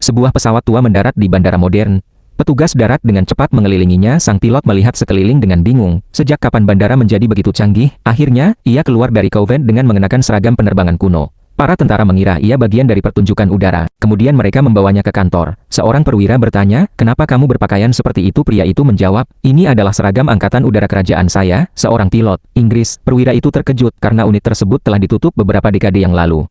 Sebuah pesawat tua mendarat di bandara modern. Petugas darat dengan cepat mengelilinginya. Sang pilot melihat sekeliling dengan bingung. Sejak kapan bandara menjadi begitu canggih? Akhirnya, ia keluar dari cockpit dengan mengenakan seragam penerbangan kuno. Para tentara mengira ia bagian dari pertunjukan udara. Kemudian mereka membawanya ke kantor. Seorang perwira bertanya, "Kenapa kamu berpakaian seperti itu?" Pria itu menjawab, "Ini adalah seragam angkatan udara kerajaan saya, seorang pilot Inggris." Perwira itu terkejut karena unit tersebut telah ditutup beberapa dekade yang lalu.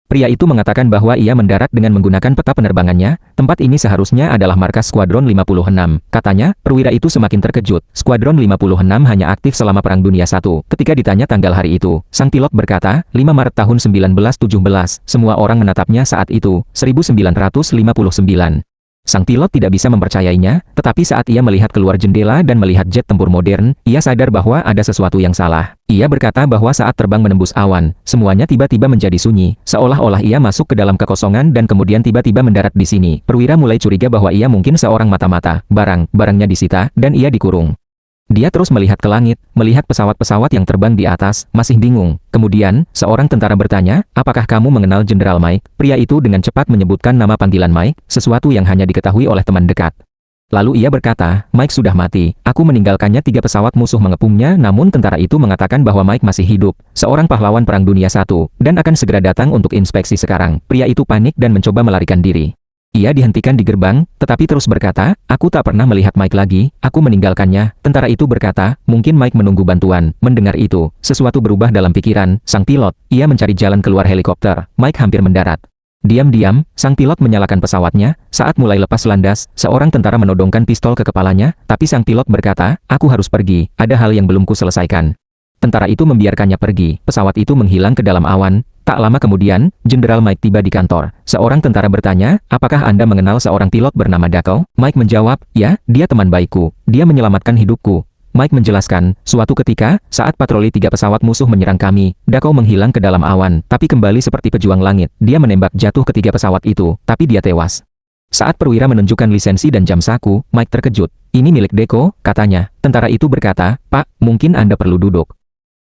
Pria itu mengatakan bahwa ia mendarat dengan menggunakan peta penerbangannya. Tempat ini seharusnya adalah markas Skuadron 56. Katanya, perwira itu semakin terkejut. Skuadron 56 hanya aktif selama Perang Dunia I. Ketika ditanya tanggal hari itu, sang pilot berkata, 5 Maret tahun 1917. Semua orang menatapnya saat itu, 1959. Sang pilot tidak bisa mempercayainya, tetapi saat ia melihat keluar jendela dan melihat jet tempur modern, ia sadar bahwa ada sesuatu yang salah. Ia berkata bahwa saat terbang menembus awan, semuanya tiba-tiba menjadi sunyi, seolah-olah ia masuk ke dalam kekosongan dan kemudian tiba-tiba mendarat di sini. Perwira mulai curiga bahwa ia mungkin seorang mata-mata, barang-barangnya disita, dan ia dikurung. Dia terus melihat ke langit, melihat pesawat-pesawat yang terbang di atas, masih bingung. Kemudian, seorang tentara bertanya, "Apakah kamu mengenal Jenderal Mike?" Pria itu dengan cepat menyebutkan nama panggilan Mike, sesuatu yang hanya diketahui oleh teman dekat. Lalu ia berkata, "Mike sudah mati. Aku meninggalkannya." 3 pesawat musuh mengepungnya, namun tentara itu mengatakan bahwa Mike masih hidup, seorang pahlawan Perang Dunia I, dan akan segera datang untuk inspeksi sekarang. Pria itu panik dan mencoba melarikan diri. Ia dihentikan di gerbang, tetapi terus berkata, "Aku tak pernah melihat Mike lagi, aku meninggalkannya." Tentara itu berkata, "Mungkin Mike menunggu bantuan." Mendengar itu, sesuatu berubah dalam pikiran sang pilot. Ia mencari jalan keluar helikopter. Mike hampir mendarat. Diam-diam, sang pilot menyalakan pesawatnya. Saat mulai lepas landas, seorang tentara menodongkan pistol ke kepalanya, tapi sang pilot berkata, "Aku harus pergi, ada hal yang belum kuselesaikan." Tentara itu membiarkannya pergi. Pesawat itu menghilang ke dalam awan. Tak lama kemudian, Jenderal Mike tiba di kantor. Seorang tentara bertanya, "Apakah Anda mengenal seorang pilot bernama Dako?" Mike menjawab, "Ya, dia teman baikku. Dia menyelamatkan hidupku." Mike menjelaskan, "Suatu ketika, saat patroli 3 pesawat musuh menyerang kami, Dako menghilang ke dalam awan, tapi kembali seperti pejuang langit. Dia menembak jatuh ke 3 pesawat itu, tapi dia tewas." Saat perwira menunjukkan lisensi dan jam saku, Mike terkejut. "Ini milik Deko," katanya. Tentara itu berkata, "Pak, mungkin Anda perlu duduk."